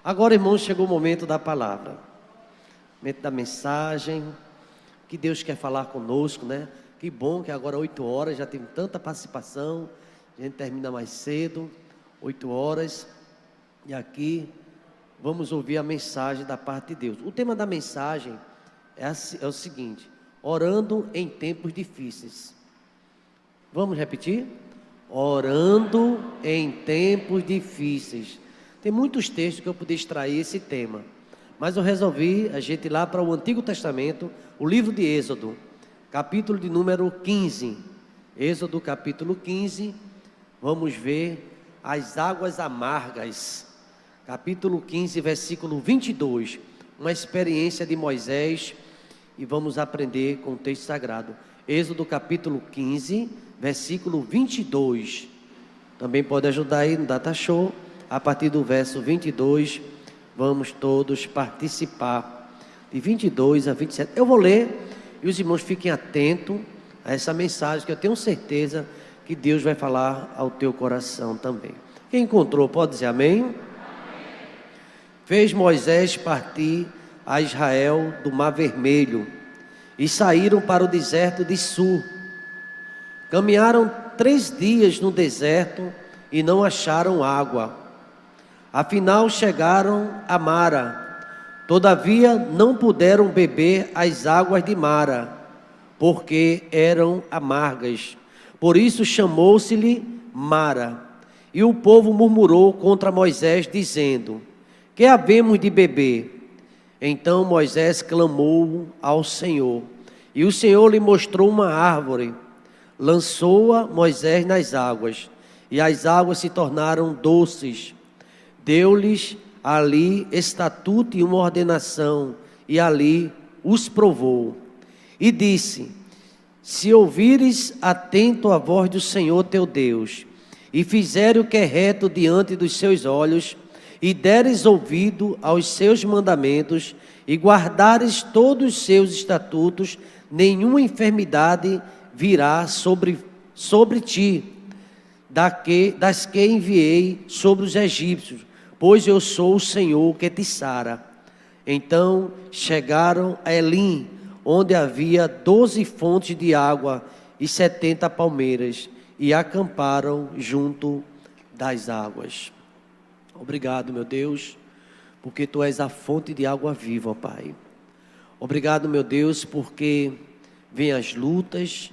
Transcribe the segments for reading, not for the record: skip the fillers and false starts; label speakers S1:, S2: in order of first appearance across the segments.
S1: Agora, irmãos, chegou o momento da palavra, momento da mensagem, que Deus quer falar conosco, né? Que bom que agora 8 horas, já tem tanta participação, a gente termina mais cedo, 8 horas, e aqui vamos ouvir a mensagem da parte de Deus. O tema da mensagem é o seguinte: orando em tempos difíceis. Vamos repetir? Orando em tempos difíceis. Tem muitos textos que eu podia extrair esse tema, mas eu resolvi a gente ir lá para o Antigo Testamento, o livro de Êxodo, capítulo de número 15. Êxodo capítulo 15, vamos ver as águas amargas. Capítulo 15, versículo 22, uma experiência de Moisés, e vamos aprender com o texto sagrado. Êxodo capítulo 15, versículo 22. Também pode ajudar aí no Data Show. A partir do verso 22, vamos todos participar. De 22 a 27. Eu vou ler e os irmãos fiquem atentos a essa mensagem, que eu tenho certeza que Deus vai falar ao teu coração também. Quem encontrou pode dizer amém? Fez Moisés partir a Israel do Mar Vermelho e saíram para o deserto de Sur. Caminharam 3 dias no deserto e não acharam água. Afinal chegaram a Mara. Todavia não puderam beber as águas de Mara, porque eram amargas. Por isso chamou-se-lhe Mara. E o povo murmurou contra Moisés, dizendo: que havemos de beber? Então Moisés clamou ao Senhor, e o Senhor lhe mostrou uma árvore. Lançou-a Moisés nas águas, e as águas se tornaram doces. Deu-lhes ali estatuto e uma ordenação, e ali os provou. E disse: se ouvires atento a voz do Senhor teu Deus, e fizeres o que é reto diante dos seus olhos, e deres ouvido aos seus mandamentos, e guardares todos os seus estatutos, nenhuma enfermidade virá sobre ti, das que enviei sobre os egípcios, pois eu sou o Senhor que te sara. Então chegaram a Elim, onde havia 12 fontes de água e 70 palmeiras, e acamparam junto das águas. Obrigado, meu Deus, porque Tu és a fonte de água viva, ó Pai. Obrigado, meu Deus, porque vem as lutas,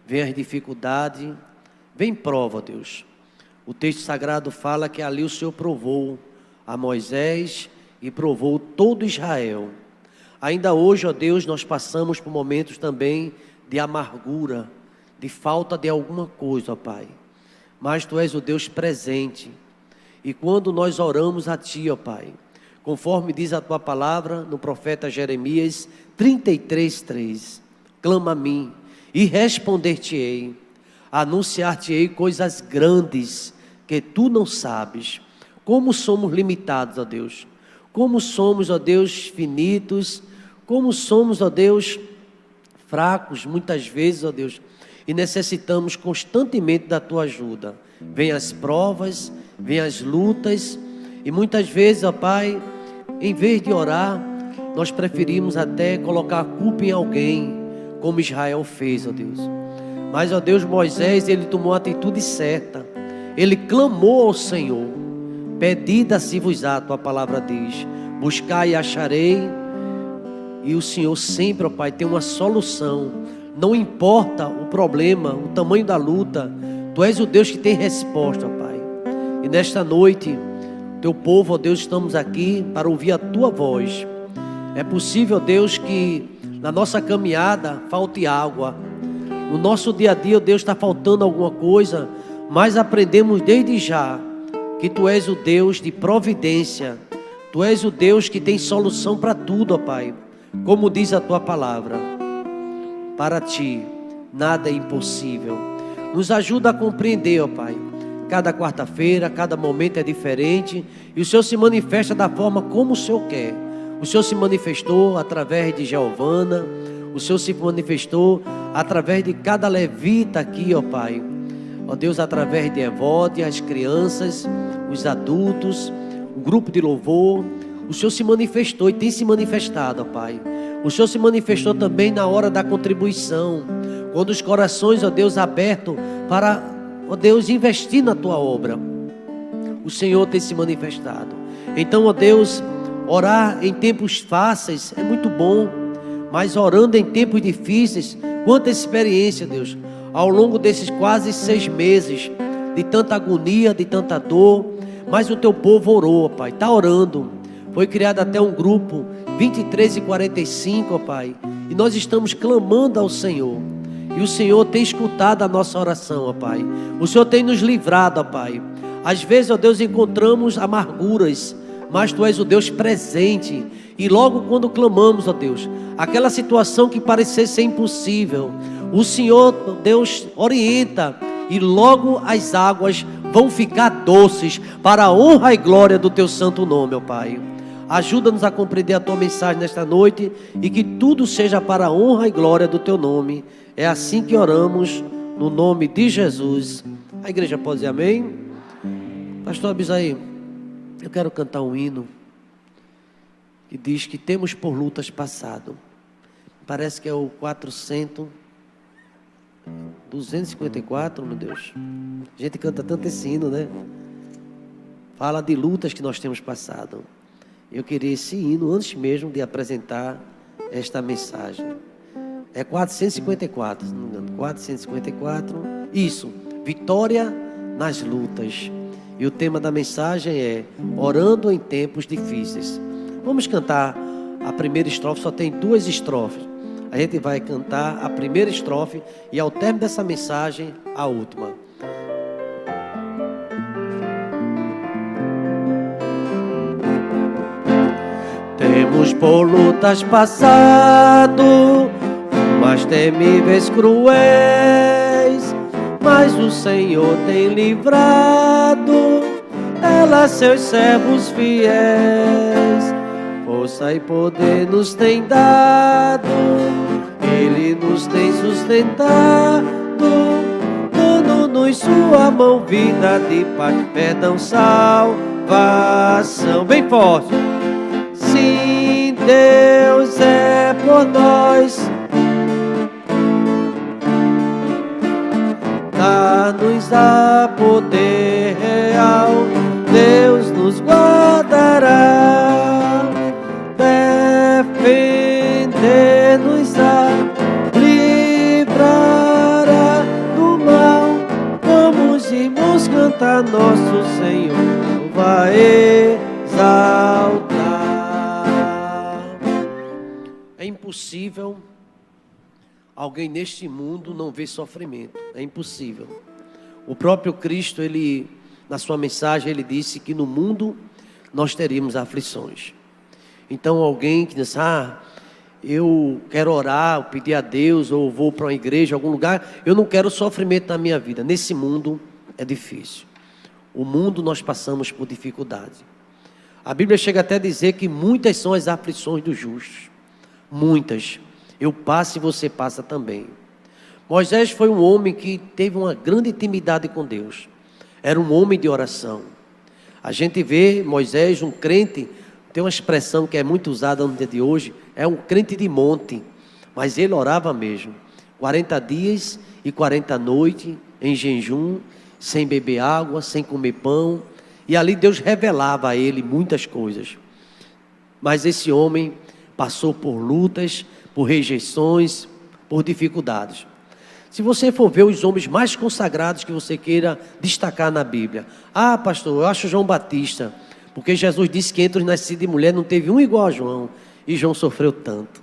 S1: vem as dificuldades, vem prova, ó Deus. O texto sagrado fala que ali o Senhor provou a Moisés e provou todo Israel. Ainda hoje, ó Deus, nós passamos por momentos também de amargura, de falta de alguma coisa, ó Pai. Mas Tu és o Deus presente. E quando nós oramos a Ti, ó Pai, conforme diz a Tua palavra no profeta Jeremias 33:3, clama a mim e responder-te-ei, anunciar-te-ei coisas grandes que Tu não sabes. Como somos limitados, ó Deus, como somos, ó Deus, finitos, como somos, ó Deus, fracos muitas vezes, ó Deus, e necessitamos constantemente da Tua ajuda. Vem as provas, vem as lutas, e muitas vezes, ó Pai, em vez de orar, nós preferimos até colocar a culpa em alguém, como Israel fez, ó Deus. Mas, ó Deus, Moisés, ele tomou a atitude certa, ele clamou ao Senhor. Pedi, dá-se-vos-á, a Tua palavra diz, buscai e acharei. E o Senhor sempre, ó Pai, tem uma solução. Não importa o problema, o tamanho da luta, Tu és o Deus que tem resposta, ó Pai. E nesta noite, Teu povo, ó Deus, estamos aqui para ouvir a Tua voz. É possível, ó Deus, que na nossa caminhada falte água. No nosso dia a dia, ó Deus, está faltando alguma coisa, mas aprendemos desde já que Tu és o Deus de providência. Tu és o Deus que tem solução para tudo, ó Pai. Como diz a Tua palavra, para Ti nada é impossível. Nos ajuda a compreender, ó Pai. Cada quarta-feira, cada momento é diferente, e o Senhor se manifesta da forma como o Senhor quer. O Senhor se manifestou através de Giovana, o Senhor se manifestou através de cada levita aqui, ó Pai. Ó Deus, através de Evode, as crianças, os adultos, o grupo de louvor, O Senhor se manifestou e tem se manifestado, ó Pai. O Senhor se manifestou também na hora da contribuição, quando os corações, ó Deus, abertos para, ó Deus, investir na Tua obra. O Senhor tem se manifestado. Então, ó Deus, orar em tempos fáceis é muito bom, mas orando em tempos difíceis, quanta experiência, Deus, ao longo desses quase 6 meses, de tanta agonia, de tanta dor, mas o Teu povo orou, ó Pai, está orando. Foi criado até um grupo, 23h45, ó Pai, e nós estamos clamando ao Senhor, e o Senhor tem escutado a nossa oração, ó Pai. O Senhor tem nos livrado, ó Pai. Às vezes, ó Deus, encontramos amarguras, mas Tu és o Deus presente, e logo quando clamamos, ó Deus, aquela situação que parecia ser impossível, o Senhor, Deus, orienta, e logo as águas vão ficar doces, para a honra e glória do Teu santo nome, ó Pai. Ajuda-nos a compreender a Tua mensagem nesta noite, e que tudo seja para a honra e glória do Teu nome. É assim que oramos, no nome de Jesus. A igreja pode dizer amém? Pastor Abisaí, eu quero cantar um hino que diz que temos por lutas passado. Parece que é o 254, meu Deus. A gente canta tanto esse hino, né? Fala de lutas que nós temos passado. Eu queria esse hino antes mesmo de apresentar esta mensagem. É 454, se não me engano. 454. Isso, vitória nas lutas. E o tema da mensagem é orando em tempos difíceis. Vamos cantar a primeira estrofe, só tem 2 estrofes. A gente vai cantar a primeira estrofe e ao término dessa mensagem, a última. Temos por lutas passado, mas temíveis cruéis, mas o Senhor tem livrado ela seus servos fiéis. Força e poder nos tem dado, Ele nos tem sustentado, dando-nos sua mão, vida de paz, perdão, salvação. Bem forte. Sim, Deus é por nós, dá-nos a poder real, Deus nos guardará, defender-nos-á, livrará do mal. Vamos, irmãos, cantar nosso Senhor, vai exaltar. É impossível alguém neste mundo não ver sofrimento. É impossível. O próprio Cristo, Ele, na sua mensagem, Ele disse que no mundo nós teríamos aflições. Então alguém que diz, eu quero orar, eu pedir a Deus, ou vou para uma igreja, algum lugar, eu não quero sofrimento na minha vida. Nesse mundo é difícil. O mundo nós passamos por dificuldade. A Bíblia chega até a dizer que muitas são as aflições dos justos. Muitas. Eu passo e você passa também. Moisés foi um homem que teve uma grande intimidade com Deus. Era um homem de oração. A gente vê Moisés, um crente, tem uma expressão que é muito usada no dia de hoje, é um crente de monte. Mas ele orava mesmo. 40 dias e 40 noites em jejum, sem beber água, sem comer pão. E ali Deus revelava a ele muitas coisas. Mas esse homem passou por lutas, por rejeições, por dificuldades. Se você for ver os homens mais consagrados que você queira destacar na Bíblia. Pastor, eu acho João Batista, porque Jesus disse que entre os nascidos de mulher não teve um igual a João, e João sofreu tanto.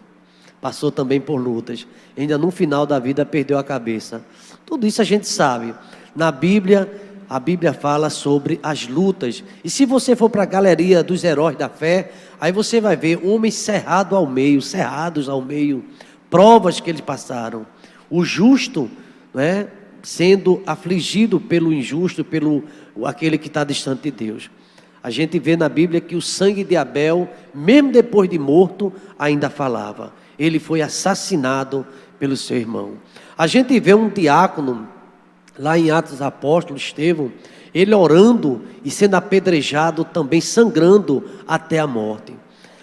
S1: Passou também por lutas, ainda no final da vida perdeu a cabeça. Tudo isso a gente sabe. Na Bíblia, a Bíblia fala sobre as lutas. E se você for para a galeria dos heróis da fé, aí você vai ver homens cerrados ao meio, provas que eles passaram. O justo, né, sendo afligido pelo injusto, pelo aquele que está distante de Deus. A gente vê na Bíblia que o sangue de Abel, mesmo depois de morto, ainda falava. Ele foi assassinado pelo seu irmão. A gente vê um diácono, lá em Atos dos Apóstolos, Estevão, ele orando e sendo apedrejado também, sangrando até a morte.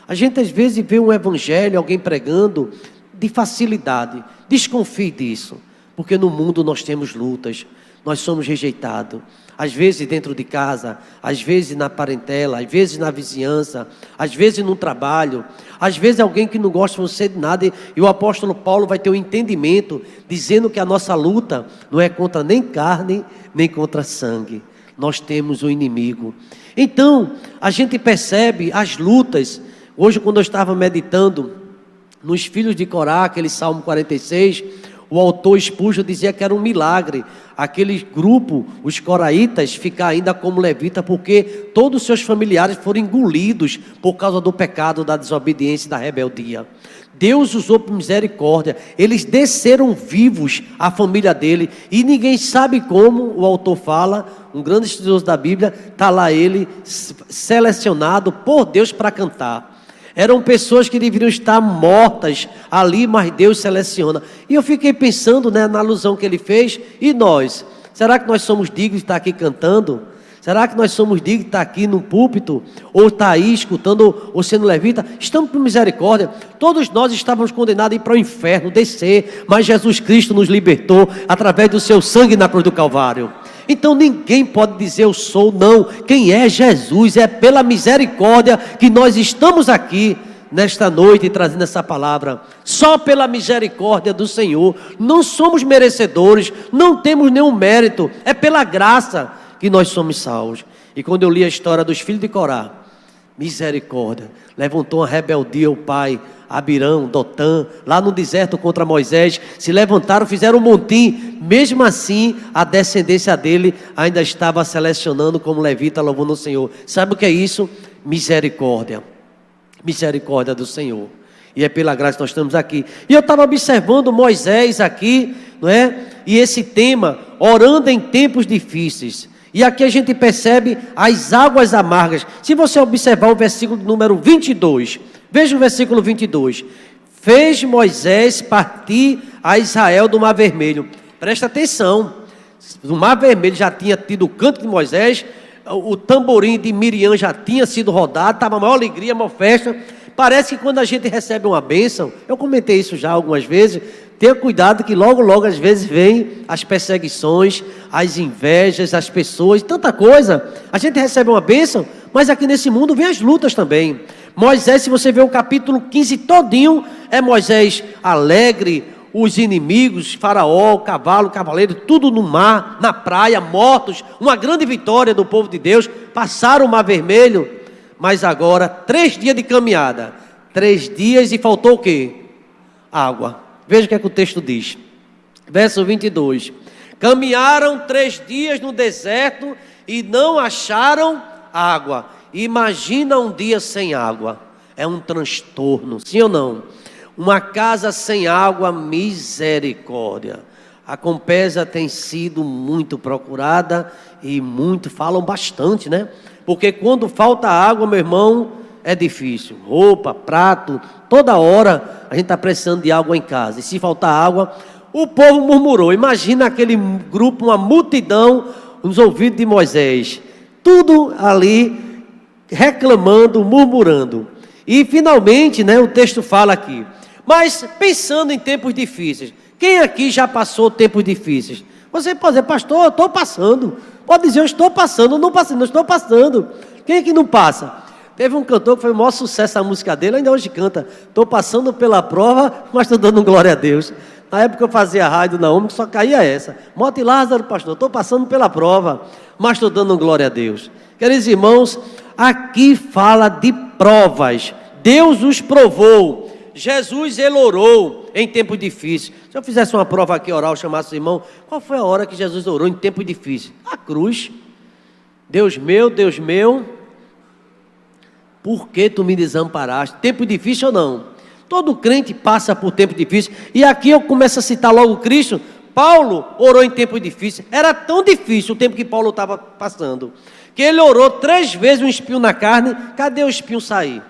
S1: A gente às vezes vê um evangelho, alguém pregando de facilidade. Desconfie disso, porque no mundo nós temos lutas, nós somos rejeitados. Às vezes dentro de casa, às vezes na parentela, às vezes na vizinhança, às vezes no trabalho, às vezes alguém que não gosta de você de nada, e o apóstolo Paulo vai ter um entendimento, dizendo que a nossa luta não é contra nem carne, nem contra sangue. Nós temos um inimigo. Então, a gente percebe as lutas. Hoje, quando eu estava meditando nos filhos de Corá, aquele Salmo 46, o autor Spurgeon dizia que era um milagre aquele grupo, os coraitas, ficar ainda como levita, porque todos os seus familiares foram engolidos por causa do pecado, da desobediência e da rebeldia. Deus usou por misericórdia, eles desceram vivos, a família dele, e ninguém sabe como. O autor fala, um grande estudioso da Bíblia, está lá ele selecionado por Deus para cantar. Eram pessoas que deveriam estar mortas ali, mas Deus seleciona. E eu fiquei pensando, na alusão que ele fez. E nós? Será que nós somos dignos de estar aqui cantando? Será que nós somos dignos de estar aqui no púlpito? Ou estar aí escutando ou sendo levita? Estamos por misericórdia. Todos nós estávamos condenados a ir para o inferno, descer. Mas Jesus Cristo nos libertou através do seu sangue na cruz do Calvário. Então ninguém pode dizer eu sou, não. Quem é Jesus? É pela misericórdia que nós estamos aqui nesta noite trazendo essa palavra. Só pela misericórdia do Senhor. Não somos merecedores, não temos nenhum mérito. É pela graça que nós somos salvos. E quando eu li a história dos filhos de Corá, misericórdia, levantou uma rebeldia o pai Abirão, Dotã, lá no deserto contra Moisés, se levantaram, fizeram um montim. Mesmo assim, a descendência dele ainda estava selecionando como levita, louvando o Senhor. Sabe o que é isso? Misericórdia. Misericórdia do Senhor. E é pela graça que nós estamos aqui. E eu estava observando Moisés aqui, não é? E esse tema, orando em tempos difíceis. E aqui a gente percebe as águas amargas. Se você observar o versículo número 22, veja o versículo 22. Fez Moisés partir a Israel do Mar Vermelho. Presta atenção. O Mar Vermelho já tinha tido o canto de Moisés, o tamborim de Miriam já tinha sido rodado, estava a maior alegria, a maior festa. Parece que quando a gente recebe uma bênção, eu comentei isso já algumas vezes, tenha cuidado que logo às vezes vem as perseguições, as invejas, as pessoas, tanta coisa. A gente recebe uma bênção, mas aqui nesse mundo vem as lutas também. Moisés, se você ver o capítulo 15 todinho, é Moisés alegre, os inimigos, faraó, cavaleiro, tudo no mar, na praia, mortos, uma grande vitória do povo de Deus, passaram o Mar Vermelho, mas agora 3 dias de caminhada, 3 dias e faltou o quê? Água. Veja o que é que o texto diz, verso 22, caminharam 3 dias no deserto e não acharam água. Imagina um dia sem água, é um transtorno, sim ou não? Uma casa sem água, misericórdia. A Compesa tem sido muito procurada e falam bastante, né? Porque quando falta água, meu irmão, é difícil. Roupa, prato, toda hora a gente está precisando de água em casa. E se faltar água, o povo murmurou. Imagina aquele grupo, uma multidão nos ouvidos de Moisés. Tudo ali reclamando, murmurando. E finalmente, o texto fala aqui. Mas pensando em tempos difíceis, quem aqui já passou tempos difíceis? Você pode dizer, pastor, eu estou passando. Pode dizer, eu estou passando, não estou passando. Quem aqui não passa? Teve um cantor que foi o maior sucesso a música dele, ainda hoje canta. Estou passando pela prova, mas estou dando glória a Deus. Na época eu fazia rádio na OMI, que só caía essa. Mote e Lázaro, pastor, estou passando pela prova, mas estou dando glória a Deus. Queridos irmãos, aqui fala de provas. Deus os provou. Jesus, ele orou em tempos difíceis. Se eu fizesse uma prova aqui oral, chamasse o irmão, qual foi a hora que Jesus orou em tempos difíceis? A cruz. Deus meu, por que tu me desamparaste? Tempo difícil ou não? Todo crente passa por tempo difícil. E aqui eu começo a citar logo Cristo. Paulo orou em tempo difícil. Era tão difícil o tempo que Paulo estava passando, que ele orou 3 vezes um espinho na carne. Cadê o espinho sair?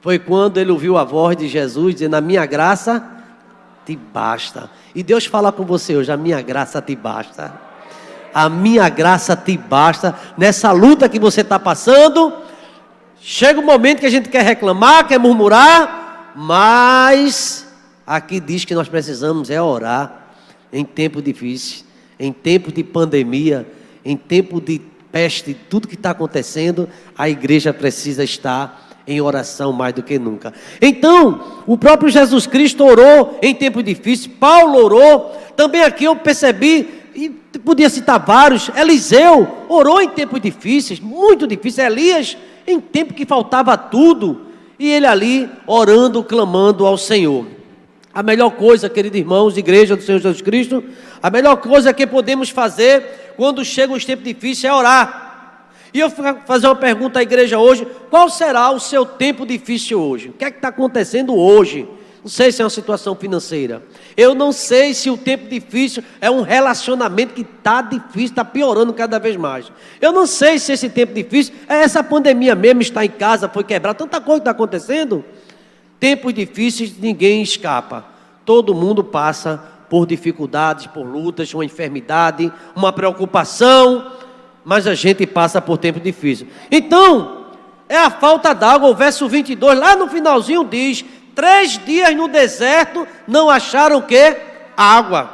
S1: Foi quando ele ouviu a voz de Jesus dizendo, a minha graça te basta. E Deus fala com você hoje, a minha graça te basta. A minha graça te basta. Nessa luta que você está passando, Chega um momento que a gente quer reclamar, quer murmurar, mas aqui diz que nós precisamos orar em tempos difíceis, em tempos de pandemia, em tempo de peste, tudo que está acontecendo, a igreja precisa estar em oração mais do que nunca. Então, o próprio Jesus Cristo orou em tempos difíceis, Paulo orou, também aqui eu percebi, e podia citar vários, Eliseu orou em tempos difíceis, muito difíceis, Elias em tempo que faltava tudo, e ele ali orando, clamando ao Senhor. A melhor coisa, queridos irmãos, igreja do Senhor Jesus Cristo, a melhor coisa que podemos fazer quando chegam os tempos difíceis é orar. E eu vou fazer uma pergunta à igreja hoje: qual será o seu tempo difícil hoje? O que é que está acontecendo hoje? Não sei se é uma situação financeira, eu não sei se o tempo difícil é um relacionamento que está difícil, está piorando cada vez mais. Eu não sei se esse tempo difícil é essa pandemia mesmo, está em casa, foi quebrado, tanta coisa está acontecendo. Tempos difíceis ninguém escapa, todo mundo passa por dificuldades, por lutas, uma enfermidade, uma preocupação, mas a gente passa por tempos difíceis. Então, é a falta d'água. O verso 22, lá no finalzinho diz: 3 dias no deserto não acharam o quê? Água.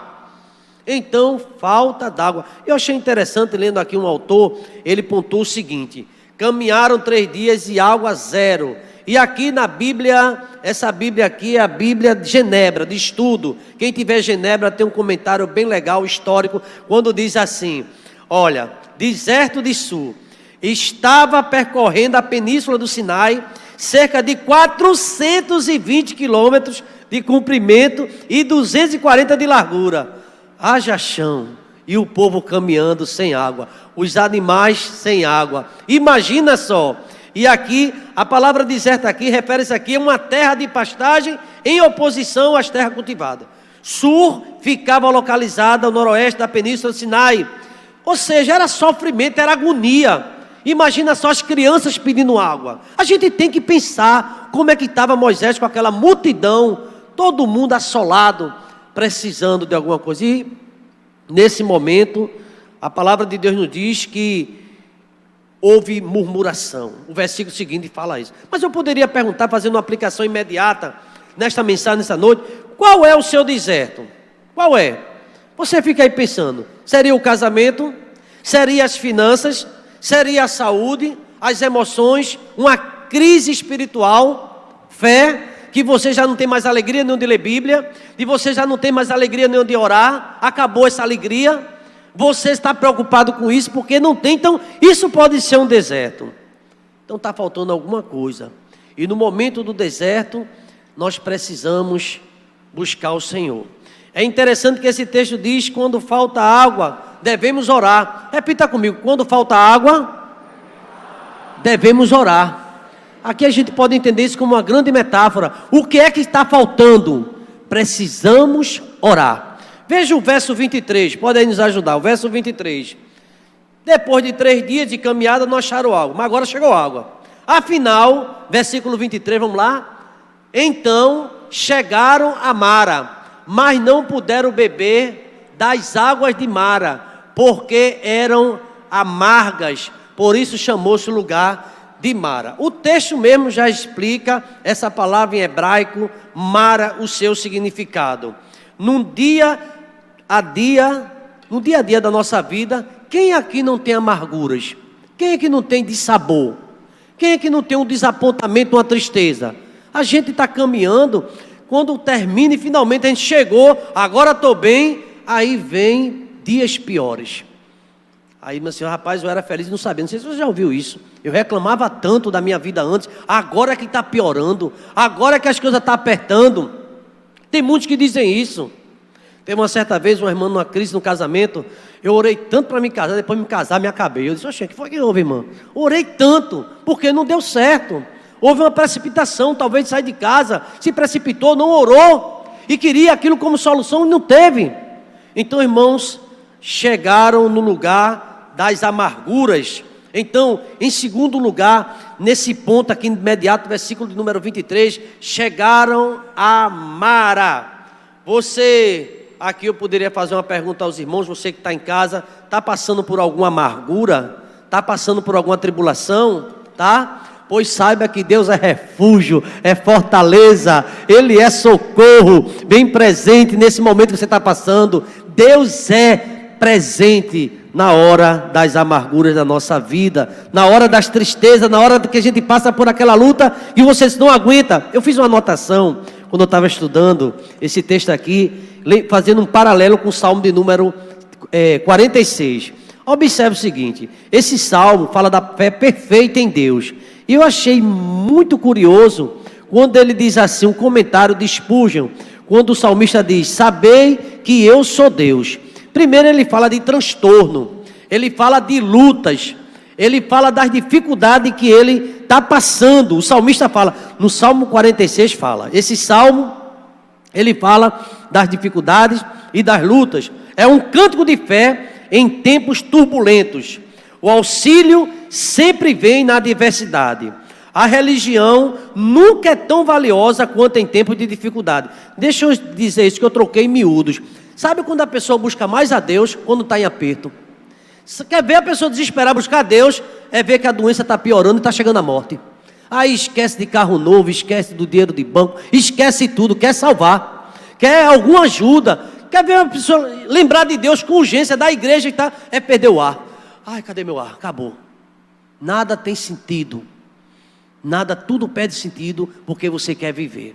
S1: Então, falta d'água. Eu achei interessante, lendo aqui um autor, ele pontuou o seguinte: caminharam 3 dias e água zero. E aqui na Bíblia, essa Bíblia aqui é a Bíblia de Genebra, de estudo. Quem tiver Genebra tem um comentário bem legal, histórico, quando diz assim: olha, deserto de Sul, estava percorrendo a península do Sinai, cerca de 420 quilômetros de comprimento e 240 de largura. Haja chão, e o povo caminhando sem água, os animais sem água. Imagina só. E aqui, a palavra deserto aqui, refere-se aqui a uma terra de pastagem em oposição às terras cultivadas. Sur ficava localizada ao noroeste da península do Sinai. Ou seja, era sofrimento, era agonia. Imagina só as crianças pedindo água. A gente tem que pensar como é que estava Moisés com aquela multidão, todo mundo assolado, precisando de alguma coisa. E nesse momento, a palavra de Deus nos diz que houve murmuração. O versículo seguinte fala isso. Mas eu poderia perguntar, fazendo uma aplicação imediata nesta mensagem, nessa noite: qual é o seu deserto? Qual é? Você fica aí pensando: seria o casamento? Seria as finanças? Seria a saúde? As emoções? Uma crise espiritual? Fé? Que você já não tem mais alegria nem de ler Bíblia? E você já não tem mais alegria nem de orar? Acabou essa alegria? Você está preocupado com isso porque não tem? Então isso pode ser um deserto. Então está faltando alguma coisa. E no momento do deserto, nós precisamos buscar o Senhor. É interessante que esse texto diz: quando falta água, devemos orar. Repita comigo: quando falta água, devemos orar. Aqui a gente pode entender isso como uma grande metáfora. O que é que está faltando? Precisamos orar. Veja o verso 23, pode aí nos ajudar, o verso 23. Depois de 3 dias de caminhada, não acharam água, mas agora chegou água. Afinal, versículo 23, vamos lá. Então chegaram a Mara, mas não puderam beber das águas de Mara, porque eram amargas, por isso chamou-se o lugar de Mara. O texto mesmo já explica essa palavra em hebraico, Mara, o seu significado. No dia a dia da nossa vida, quem aqui não tem amarguras? Quem aqui não tem dissabor? Quem aqui não tem um desapontamento, uma tristeza? A gente está caminhando, quando termina e finalmente a gente chegou, agora estou bem, aí vem dias piores. Aí, meu senhor, rapaz, eu era feliz, não sabia, não sei se você já ouviu isso. Eu reclamava tanto da minha vida antes, agora é que está piorando, agora é que as coisas estão apertando. Tem muitos que dizem isso. Teve uma certa vez, uma irmã numa crise no casamento, eu orei tanto para me casar, depois de me casar, me acabei. Eu disse: oxe, o que foi que houve, irmã? Orei tanto, porque não deu certo. Houve uma precipitação, talvez sair de casa, se precipitou, não orou, e queria aquilo como solução e não teve. Então, irmãos, chegaram no lugar das amarguras. Então, em segundo lugar, nesse ponto aqui imediato, versículo de número 23, chegaram a Mara. Você, aqui eu poderia fazer uma pergunta aos irmãos: você que está em casa, está passando por alguma amargura? Está passando por alguma tribulação? Tá? Pois saiba que Deus é refúgio, é fortaleza, Ele é socorro, bem presente nesse momento que você está passando. Deus é presente na hora das amarguras da nossa vida, na hora das tristezas, na hora que a gente passa por aquela luta e você não aguenta. Eu fiz uma anotação quando eu estava estudando esse texto aqui, fazendo um paralelo com o Salmo de número 46. Observe o seguinte, esse Salmo fala da fé perfeita em Deus. E eu achei muito curioso quando ele diz assim, um comentário de Spurgeon, quando o salmista diz: sabei que eu sou Deus. Primeiro ele fala de transtorno, ele fala de lutas, ele fala das dificuldades que ele está passando. O salmista fala, no Salmo 46 fala, esse salmo, ele fala das dificuldades e das lutas. É um cântico de fé em tempos turbulentos. O auxílio sempre vem na adversidade. A religião nunca é tão valiosa quanto em tempos de dificuldade. Deixa eu dizer isso que eu troquei em miúdos. Sabe quando a pessoa busca mais a Deus? Quando está em aperto. Você quer ver a pessoa desesperar buscar a Deus? É ver que a doença está piorando e está chegando à morte. Aí esquece de carro novo, esquece do dinheiro de banco, esquece tudo, quer salvar, quer alguma ajuda, quer ver uma pessoa lembrar de Deus com urgência, da igreja que está, perder o ar. Ai, cadê meu ar? Acabou. Nada tem sentido. Nada, tudo perde sentido porque você quer viver.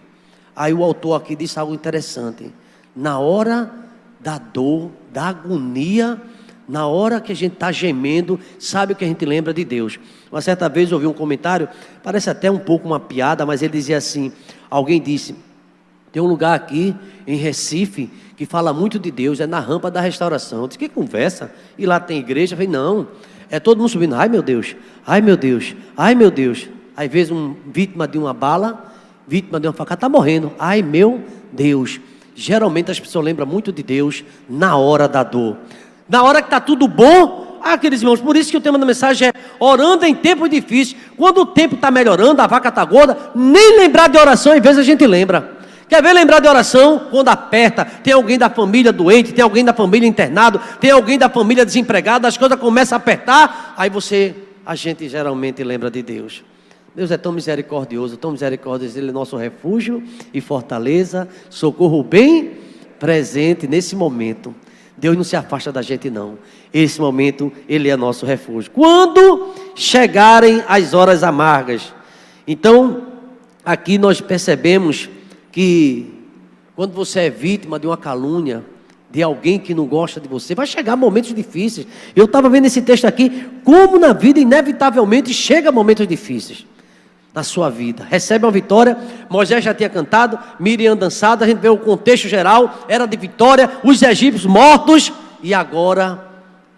S1: Aí o autor aqui disse algo interessante. Na hora da dor, da agonia, na hora que a gente está gemendo, sabe o que a gente lembra de Deus. Uma certa vez eu ouvi um comentário, parece até um pouco uma piada, mas ele dizia assim, alguém disse, tem um lugar aqui em Recife que fala muito de Deus, é na rampa da Restauração. Eu disse, que conversa? E lá tem igreja? Eu falei, não, é todo mundo subindo, ai meu Deus, ai meu Deus, ai meu Deus. Às vezes vítima de uma bala, vítima de uma facada, está morrendo, ai meu Deus. Geralmente as pessoas lembram muito de Deus na hora da dor. Na hora que está tudo bom, aqueles irmãos, por isso que o tema da mensagem é orando em tempos difíceis. Quando o tempo está melhorando, a vaca está gorda, nem lembrar de oração, às vezes a gente lembra. Quer ver lembrar de oração? Quando aperta, tem alguém da família doente, tem alguém da família internado, tem alguém da família desempregado, as coisas começam a apertar, aí a gente geralmente lembra de Deus. Deus é tão misericordioso, Ele é nosso refúgio e fortaleza, socorro bem presente nesse momento. Deus não se afasta da gente não, esse momento Ele é nosso refúgio. Quando chegarem as horas amargas, então aqui nós percebemos que quando você é vítima de uma calúnia, de alguém que não gosta de você, vai chegar momentos difíceis. Eu estava vendo esse texto aqui, como na vida inevitavelmente chega momentos difíceis na sua vida. Recebe uma vitória, Moisés já tinha cantado, Miriam dançado, a gente vê o contexto geral, era de vitória, os egípcios mortos, e agora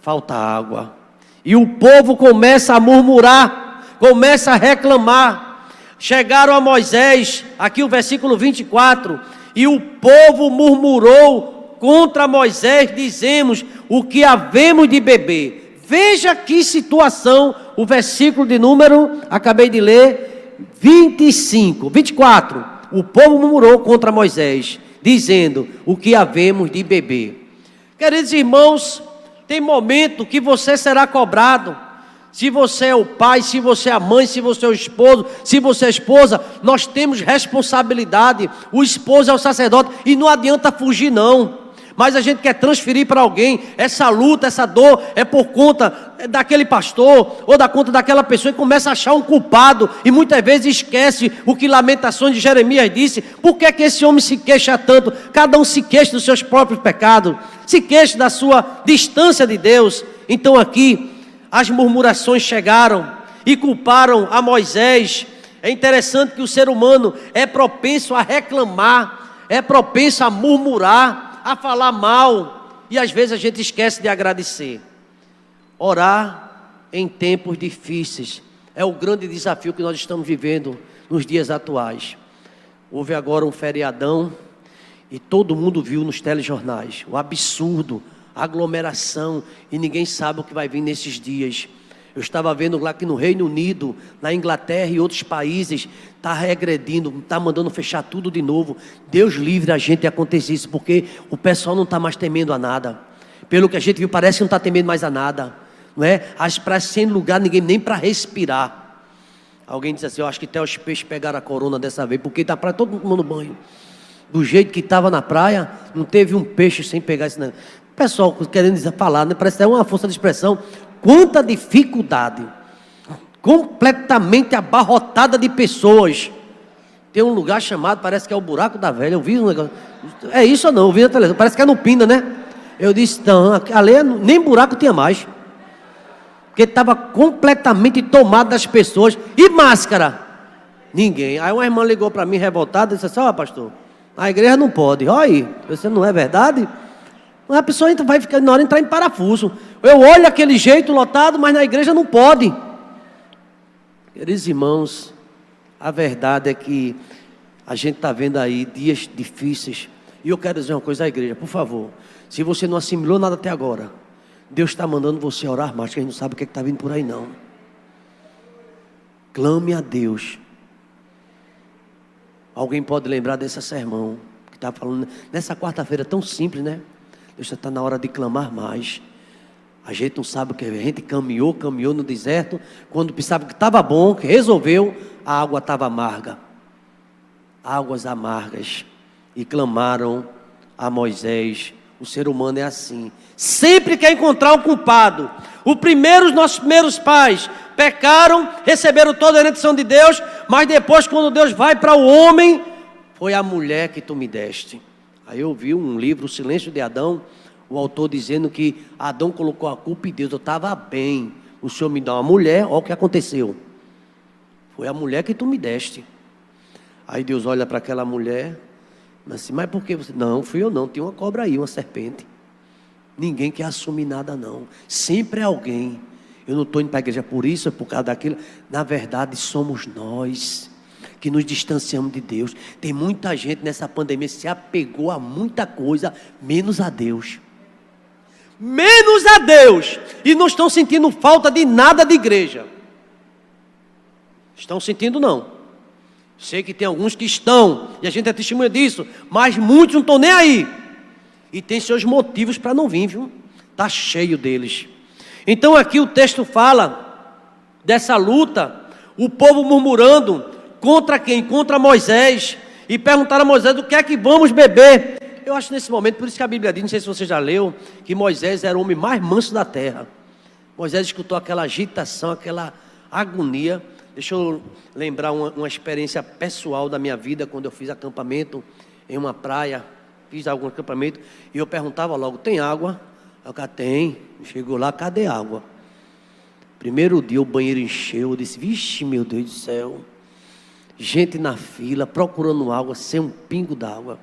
S1: falta água. E o povo começa a murmurar, começa a reclamar. Chegaram a Moisés, aqui o versículo 24, e o povo murmurou contra Moisés, dizemos, o que havemos de beber. Veja que situação, o versículo de número, acabei de ler, 24, o povo murmurou contra Moisés, dizendo, o que havemos de beber. Queridos irmãos, tem momento que você será cobrado. Se você é o pai, se você é a mãe, se você é o esposo, se você é a esposa, nós temos responsabilidade. O esposo é o sacerdote e não adianta fugir não. Mas a gente quer transferir para alguém, essa luta, essa dor é por conta daquele pastor ou da conta daquela pessoa e começa a achar um culpado e muitas vezes esquece o que Lamentações de Jeremias disse. Por que é que esse homem se queixa tanto? Cada um se queixa dos seus próprios pecados, se queixa da sua distância de Deus. Então aqui as murmurações chegaram e culparam a Moisés. É interessante que o ser humano é propenso a reclamar, é propenso a murmurar, a falar mal, e às vezes a gente esquece de agradecer. Orar em tempos difíceis é o grande desafio que nós estamos vivendo nos dias atuais. Houve agora um feriadão e todo mundo viu nos telejornais o absurdo, a aglomeração, e ninguém sabe o que vai vir nesses dias. Eu estava vendo lá que no Reino Unido, na Inglaterra e outros países, está regredindo, está mandando fechar tudo de novo. Deus livre a gente de acontecer isso, porque o pessoal não está mais temendo a nada. Pelo que a gente viu, parece que não está temendo mais a nada, não é? As praias sem lugar, ninguém nem para respirar. Alguém disse assim, eu acho que até os peixes pegaram a corona dessa vez, porque na praia todo mundo tomando banho. Do jeito que estava na praia, não teve um peixe sem pegar esse negócio. O pessoal querendo falar, né? Parece que é uma força de expressão. Quanta dificuldade. Completamente abarrotada de pessoas. Tem um lugar chamado, parece que é o Buraco da Velha. Eu vi um negócio. É isso ou não? Eu vi na televisão. Parece que é no Pina, né? Eu disse, não, ali nem buraco tinha mais. Porque estava completamente tomado das pessoas. E máscara? Ninguém. Aí uma irmã ligou para mim revoltada e disse assim, ó pastor, a igreja não pode. Olha aí, você não é verdade? A pessoa vai ficar na hora de entrar em parafuso. Eu olho aquele jeito lotado, mas na igreja não pode. Queridos irmãos, a verdade é que a gente está vendo aí dias difíceis. E eu quero dizer uma coisa à igreja, por favor. Se você não assimilou nada até agora, Deus está mandando você orar mais, que a gente não sabe o que está vindo por aí não. Clame a Deus. Alguém pode lembrar desse sermão que estava falando nessa quarta-feira tão simples, né? Deus está na hora de clamar mais. A gente não sabe o que é. A gente caminhou no deserto. Quando pensava que estava bom, que resolveu, a água estava amarga. Águas amargas. E clamaram a Moisés. O ser humano é assim. Sempre quer encontrar um culpado. Os nossos primeiros pais pecaram, receberam toda a redenção de Deus, mas depois, quando Deus vai para o homem, foi a mulher que tu me deste. Aí eu vi um livro, O Silêncio de Adão, o autor dizendo que Adão colocou a culpa em Deus. Eu estava bem, o Senhor me dá uma mulher, olha o que aconteceu. Foi a mulher que tu me deste. Aí Deus olha para aquela mulher, assim, mas por que você? Não, fui eu não, tinha uma cobra aí, uma serpente. Ninguém quer assumir nada não, sempre é alguém. Eu não estou indo para a igreja por isso, é por causa daquilo. Na verdade somos nós que nos distanciamos de Deus. Tem muita gente nessa pandemia que se apegou a muita coisa, menos a Deus. Menos a Deus. E não estão sentindo falta de nada de igreja. Estão sentindo não. Sei que tem alguns que estão, e a gente é testemunha disso, mas muitos não estão nem aí. E tem seus motivos para não vir, viu? Está cheio deles. Então aqui o texto fala dessa luta, o povo murmurando contra quem? Contra Moisés. E perguntaram a Moisés, do que é que vamos beber? Eu acho nesse momento, por isso que a Bíblia diz, não sei se você já leu, que Moisés era o homem mais manso da terra. Moisés escutou aquela agitação, aquela agonia. Deixa eu lembrar uma experiência pessoal da minha vida, quando eu fiz acampamento em uma praia, fiz algum acampamento, e eu perguntava logo, tem água? Eu falei, tem. Chegou lá, cadê água? Primeiro dia o banheiro encheu, eu disse, vixe meu Deus do céu, gente na fila, procurando água, sem um pingo d'água.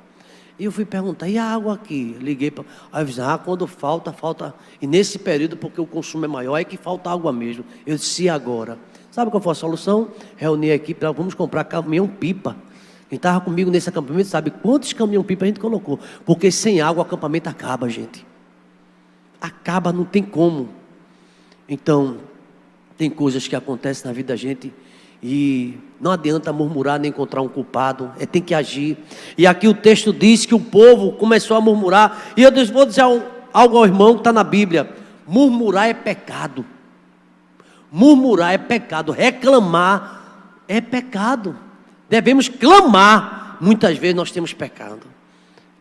S1: E eu fui perguntar, e a água aqui? Liguei para... Aí eu disse, quando falta... E nesse período, porque o consumo é maior, é que falta água mesmo. Eu disse, e agora? Sabe qual foi a solução? Reuni a equipe, vamos comprar caminhão-pipa. Quem estava comigo nesse acampamento sabe quantos caminhão-pipa a gente colocou. Porque sem água o acampamento acaba, gente. Acaba, não tem como. Então, tem coisas que acontecem na vida da gente e não adianta murmurar nem encontrar um culpado, tem que agir. E aqui o texto diz que o povo começou a murmurar, e eu vou dizer algo ao irmão que está na Bíblia: murmurar é pecado. Murmurar é pecado, reclamar é pecado. Devemos clamar. Muitas vezes nós temos pecado.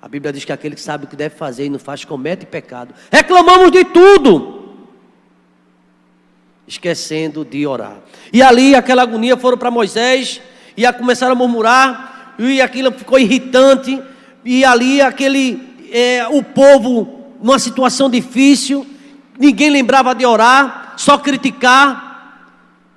S1: A Bíblia diz que aquele que sabe o que deve fazer e não faz, comete pecado. Reclamamos de tudo, esquecendo de orar. E ali aquela agonia, foram para Moisés e começaram a murmurar, e aquilo ficou irritante. E ali o povo numa situação difícil, ninguém lembrava de orar, só criticar.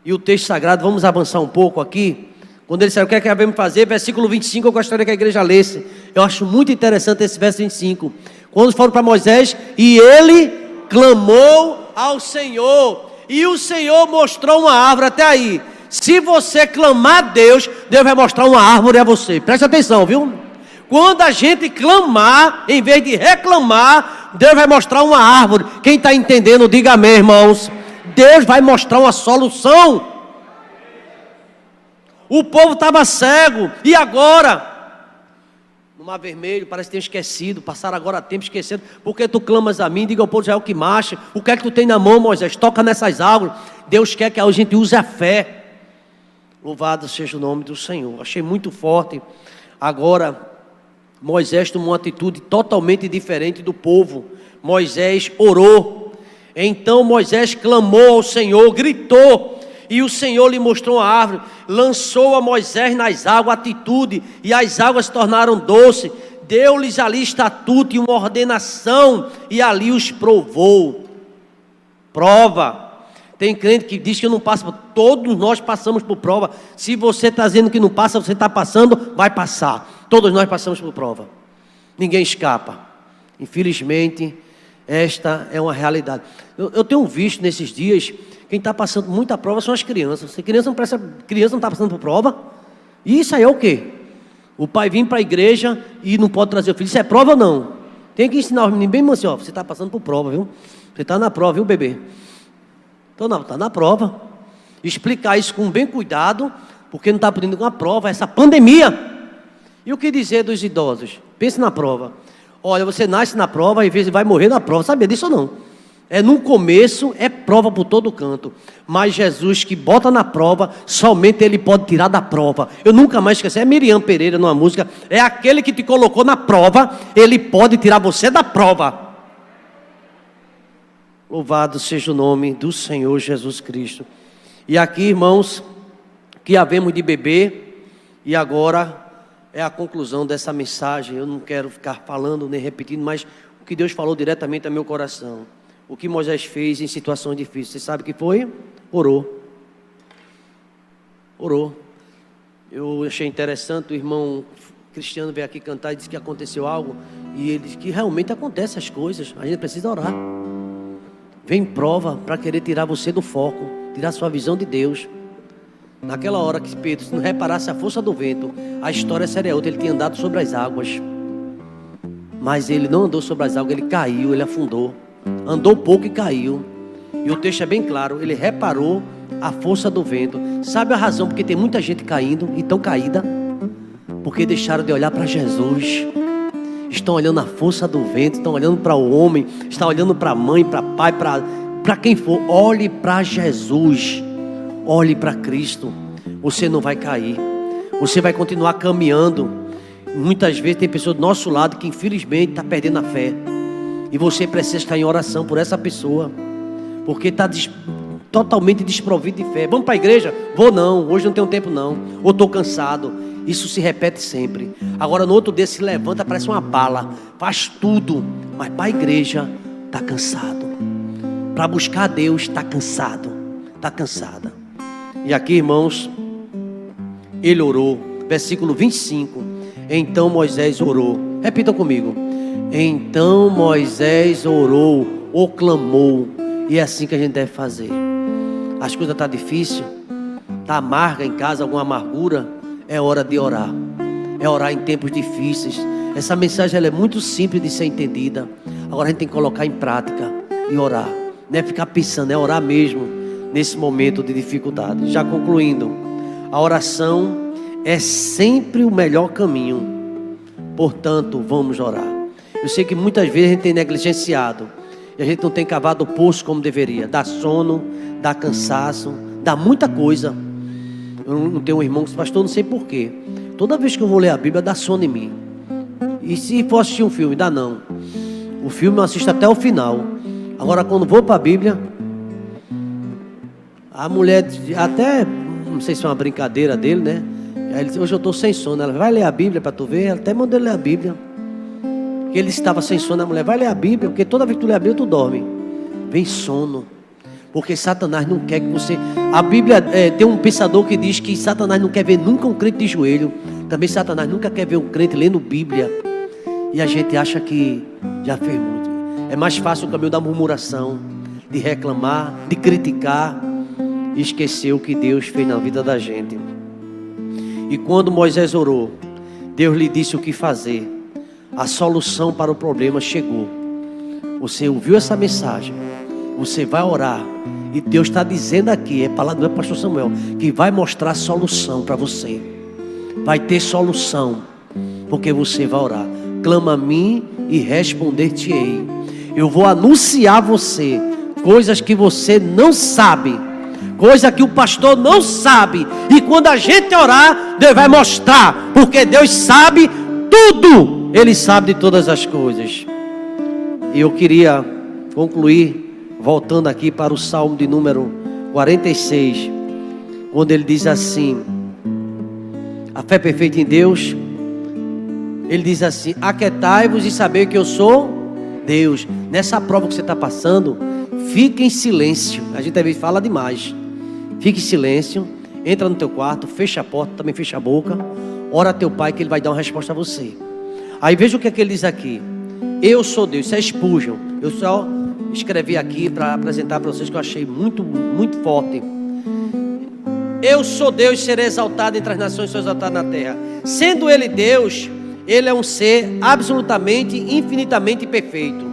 S1: E o texto sagrado, vamos avançar um pouco aqui. Quando eles disseram, o que é que devemos fazer? Versículo 25, eu gostaria que a igreja lesse. Eu acho muito interessante esse verso 25. Quando foram para Moisés, e ele clamou ao Senhor, e o Senhor mostrou uma árvore. Até aí, se você clamar a Deus, Deus vai mostrar uma árvore a você. Preste atenção, viu? Quando a gente clamar, em vez de reclamar, Deus vai mostrar uma árvore. Quem está entendendo, diga amém, irmãos. Deus vai mostrar uma solução. O povo estava cego, e agora? No Mar Vermelho, parece que tem esquecido, passaram agora tempo esquecendo. Porque tu clamas a mim, diga ao povo de Israel que marcha. O que é que tu tem na mão, Moisés? Toca nessas árvores. Deus quer que a gente use a fé. Louvado seja o nome do Senhor. Achei muito forte. Agora, Moisés tomou uma atitude totalmente diferente do povo. Moisés orou. Então Moisés clamou ao Senhor, gritou. E o Senhor lhe mostrou a árvore. Lançou a Moisés nas águas atitude. E as águas se tornaram doces. Deu-lhes ali estatuto e uma ordenação. E ali os provou. Prova. Tem crente que diz que não passa. Todos nós passamos por prova. Se você está dizendo que não passa, você está passando, vai passar. Todos nós passamos por prova. Ninguém escapa. Infelizmente, esta é uma realidade. Eu tenho visto nesses dias, quem está passando muita prova são as crianças. Se criança não está passando por prova, e isso aí é o quê? O pai vem para a igreja e não pode trazer o filho. Isso é prova ou não? Tem que ensinar os meninos bem assim, ó, você está passando por prova, viu? Você está na prova, viu, bebê? Então não, está na prova. Explicar isso com bem cuidado, porque não está aprendendo com a prova, essa pandemia. E o que dizer dos idosos? Pense na prova. Olha, você nasce na prova e às vezes vai morrer na prova. Sabia disso ou não? No começo é prova por todo canto. Mas Jesus que bota na prova, somente Ele pode tirar da prova. Eu nunca mais esqueci. É Miriam Pereira numa música. É aquele que te colocou na prova, Ele pode tirar você da prova. Louvado seja o nome do Senhor Jesus Cristo. E aqui, irmãos, que havemos de beber. E agora é a conclusão dessa mensagem. Eu não quero ficar falando nem repetindo, mas o que Deus falou diretamente ao meu coração. O que Moisés fez em situações difíceis. Você sabe o que foi? Orou. Orou. Eu achei interessante, o irmão Cristiano veio aqui cantar e disse que aconteceu algo. E ele disse que realmente acontecem as coisas. A gente precisa orar. Vem prova para querer tirar você do foco, tirar sua visão de Deus. Naquela hora que Pedro, se não reparasse a força do vento, a história seria outra. Ele tinha andado sobre as águas, mas ele não andou sobre as águas, ele caiu, ele afundou. Andou pouco e caiu. E o texto é bem claro, ele reparou a força do vento. Sabe a razão porque tem muita gente caindo e tão caída? Porque deixaram de olhar para Jesus. Estão olhando a força do vento, estão olhando para o homem, estão olhando para a mãe, para pai, para quem for. Olhe para Jesus, olhe para Cristo. Você não vai cair, você vai continuar caminhando. Muitas vezes tem pessoa do nosso lado que infelizmente está perdendo a fé. E você precisa estar em oração por essa pessoa, porque está totalmente desprovido de fé. Vamos para a igreja? Vou não, hoje não tenho tempo não, ou estou cansado. Isso se repete sempre. Agora no outro dia se levanta, parece uma bala, faz tudo, mas para a igreja está cansado. Para buscar a Deus está cansado, está cansada. E aqui, irmãos, ele orou, versículo 25. Então Moisés orou. Repitam comigo. Então Moisés orou, ou clamou. E é assim que a gente deve fazer. As coisas estão difíceis, está amarga em casa, alguma amargura. É hora de orar. É orar em tempos difíceis. Essa mensagem ela é muito simples de ser entendida. Agora a gente tem que colocar em prática e orar. Não é ficar pensando, é orar mesmo nesse momento de dificuldade. Já concluindo, a oração é sempre o melhor caminho. Portanto, vamos orar. Eu sei que muitas vezes a gente tem negligenciado e a gente não tem cavado o poço como deveria. Dá sono, dá cansaço, dá muita coisa. Eu não tenho um irmão que se pastor, não sei porquê. Toda vez que eu vou ler a Bíblia, dá sono em mim. E se for assistir um filme, dá não. O filme eu assisto até o final. Agora quando vou para a Bíblia, a mulher, até, não sei se é uma brincadeira dele, né? Ele disse, hoje eu estou sem sono. Ela, vai ler a Bíblia para tu ver. Ela até mandou ele ler a Bíblia. Porque ele estava sem sono. A mulher, vai ler a Bíblia, porque toda vez que tu lê a Bíblia, tu dorme. Vem sono. Porque Satanás não quer que você... A Bíblia tem um pensador que diz que Satanás não quer ver nunca um crente de joelho. Também Satanás nunca quer ver um crente lendo Bíblia. E a gente acha que já fez muito. É mais fácil o caminho da murmuração, de reclamar, de criticar e esquecer o que Deus fez na vida da gente. E quando Moisés orou, Deus lhe disse o que fazer. A solução para o problema chegou. Você ouviu essa mensagem? Você vai orar. E Deus está dizendo aqui, é palavra do pastor Samuel, que vai mostrar a solução para você. Vai ter solução, porque você vai orar. Clama a mim e responder-te-ei. Eu vou anunciar a você coisas que você não sabe, coisa que o pastor não sabe. E quando a gente orar, Deus vai mostrar, porque Deus sabe tudo. Ele sabe de todas as coisas. E eu queria concluir voltando aqui para o Salmo de número 46, quando ele diz assim: a fé perfeita em Deus. Ele diz assim: aquietai-vos e sabei que eu sou Deus. Nessa prova que você está passando, fique em silêncio. A gente às vezes fala demais. Fique em silêncio, entra no teu quarto, fecha a porta, também fecha a boca, ora a teu pai que ele vai dar uma resposta a você. Aí veja o que é que ele diz aqui: eu sou Deus. Isso é Spurgeon. Eu só escrevi aqui para apresentar para vocês, que eu achei muito, muito forte. Eu sou Deus, serei exaltado entre as nações, sou exaltado na terra. Sendo ele Deus, ele é um ser absolutamente, infinitamente perfeito.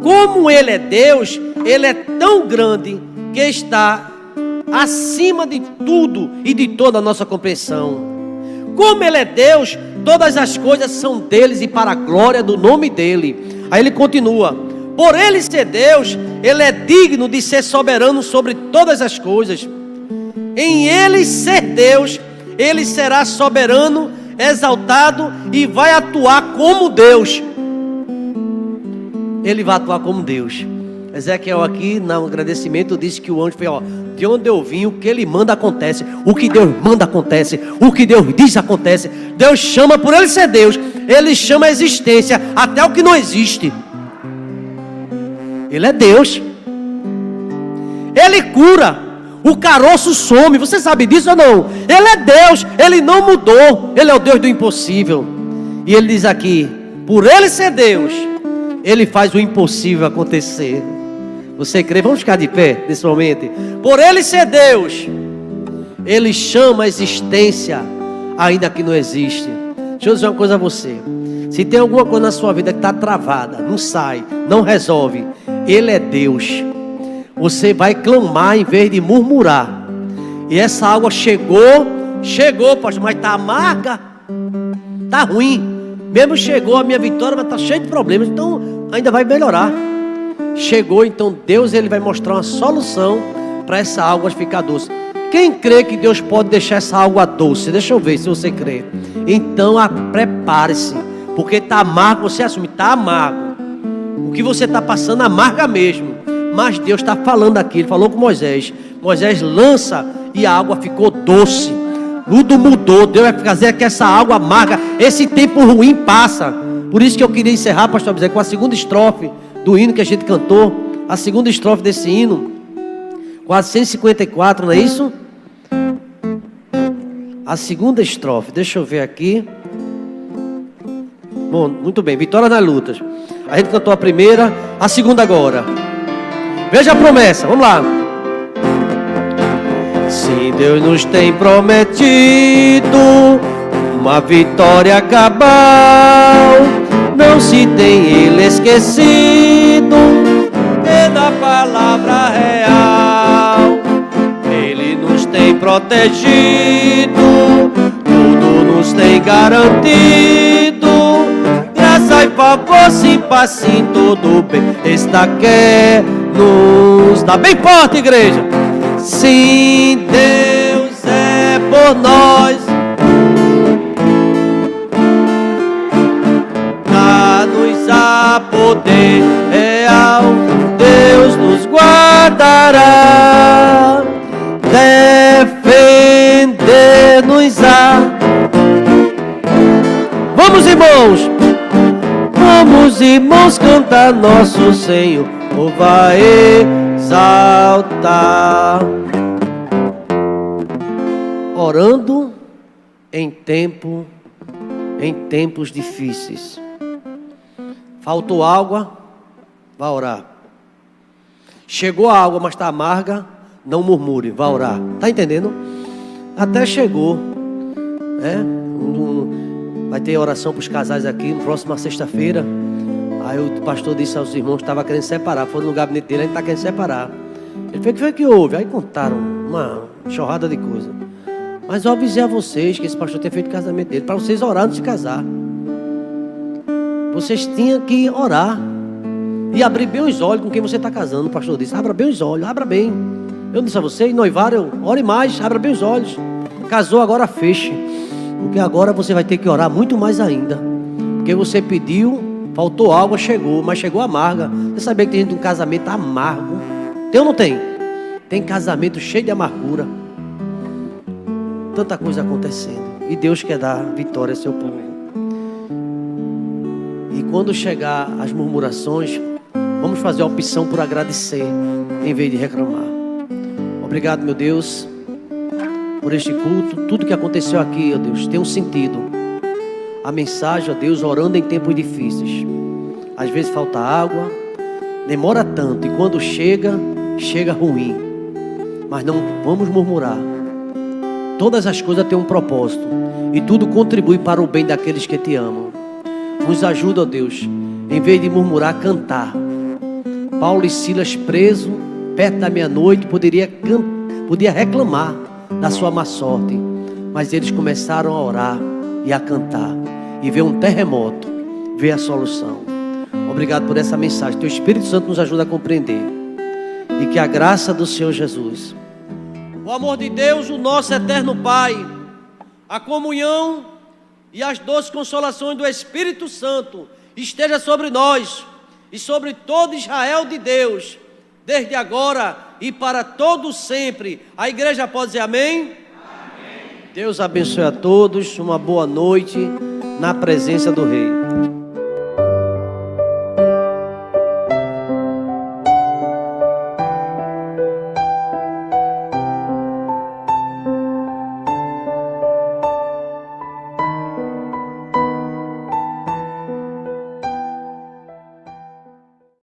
S1: Como ele é Deus, ele é tão grande que está acima de tudo e de toda a nossa compreensão. Como ele é Deus, todas as coisas são deles e para a glória do nome dele. Aí ele continua: por ele ser Deus, ele é digno de ser soberano sobre todas as coisas. Em ele ser Deus, ele será soberano, exaltado e vai atuar como Deus. Ele vai atuar como Deus. Ezequiel aqui no agradecimento disse que o anjo foi: ó, de onde eu vim, o que ele manda acontece. O que Deus manda acontece. O que Deus diz acontece. Deus chama, por ele ser Deus, ele chama a existência até o que não existe. Ele é Deus. Ele cura. O caroço some. Você sabe disso ou não? Ele é Deus. Ele não mudou. Ele é o Deus do impossível. E ele diz aqui: por ele ser Deus, ele faz o impossível acontecer. Você crê? Vamos ficar de pé nesse momento. Por ele ser Deus, ele chama a existência ainda que não existe. Deixa eu dizer uma coisa a você: se tem alguma coisa na sua vida que está travada, não sai, não resolve, ele é Deus. Você vai clamar em vez de murmurar. E essa água chegou, pastor, mas está amarga, está ruim. Mesmo chegou a minha vitória, mas está cheio de problemas. Então ainda vai melhorar. Chegou, então Deus, ele vai mostrar uma solução para essa água ficar doce. Quem crê que Deus pode deixar essa água doce? Deixa eu ver se você crê. Então prepare-se, porque está amargo. Você assume, está amargo. O que você está passando amarga mesmo. Mas Deus está falando aqui. Ele falou com Moisés. Moisés lança e a água ficou doce. Tudo mudou. Deus vai fazer que essa água amarga, esse tempo ruim passa. Por isso que eu queria encerrar, pastor Bezerra, com a segunda estrofe do hino que a gente cantou. A segunda estrofe desse hino, 454, não é isso? A segunda estrofe, deixa eu ver aqui. Bom, muito bem, vitória nas lutas. A gente cantou a primeira, a segunda agora. Veja a promessa, vamos lá. Se Deus nos tem prometido uma vitória cabal, não se tem ele esquecido da palavra real. Ele nos tem protegido, tudo nos tem garantido. Graça e favor, simpatia em todo bem está quer nos dar. Bem forte, igreja. Sim, Deus é por nós, dá-nos a poder real. Deus nos guardará, defender-nos-á. Vamos, irmãos, cantar nosso Senhor, vai exaltar. Orando em tempos difíceis. Faltou água, vá orar. Chegou a água, mas está amarga, não murmure, vá orar. Está entendendo? Até chegou, né? Vai ter oração para os casais aqui na próxima sexta-feira. Aí o pastor disse aos irmãos que estava querendo separar. Foram no gabinete dele, a gente está querendo separar. Ele falou: o que foi que houve? Aí contaram uma enxurrada de coisa. Mas eu avisei a vocês que esse pastor tinha feito o casamento dele, para vocês orar antes de casar. Vocês tinham que orar e abrir bem os olhos com quem você está casando. O pastor disse: abra bem os olhos, abra bem. Eu não disse a você, noivaram, ore mais, abra bem os olhos. Casou, agora feche. Porque agora você vai ter que orar muito mais ainda. Porque você pediu, faltou água, chegou, mas chegou amarga. Você sabia que tem gente de um casamento amargo? Tem ou não tem? Tem casamento cheio de amargura. Tanta coisa acontecendo. E Deus quer dar vitória ao seu povo. E quando chegar as murmurações, vamos fazer a opção por agradecer, em vez de reclamar. Obrigado, meu Deus, por este culto. Tudo que aconteceu aqui, ó Deus, tem um sentido. A mensagem, ó Deus, orando em tempos difíceis. Às vezes falta água, demora tanto, e quando chega, chega ruim. Mas não vamos murmurar. Todas as coisas têm um propósito, e tudo contribui para o bem daqueles que te amam. Nos ajuda, ó Deus, em vez de murmurar, cantar. Paulo e Silas presos, perto da meia-noite, podia reclamar da sua má sorte, mas eles começaram a orar e a cantar, e ver um terremoto, ver a solução. Obrigado por essa mensagem. Teu Espírito Santo nos ajuda a compreender, e que a graça do Senhor Jesus, o amor de Deus, o nosso eterno Pai, a comunhão e as doces consolações do Espírito Santo esteja sobre nós e sobre todo Israel de Deus, desde agora e para todo sempre. A igreja pode dizer amém? Amém. Deus abençoe a todos, uma boa noite na presença do Rei.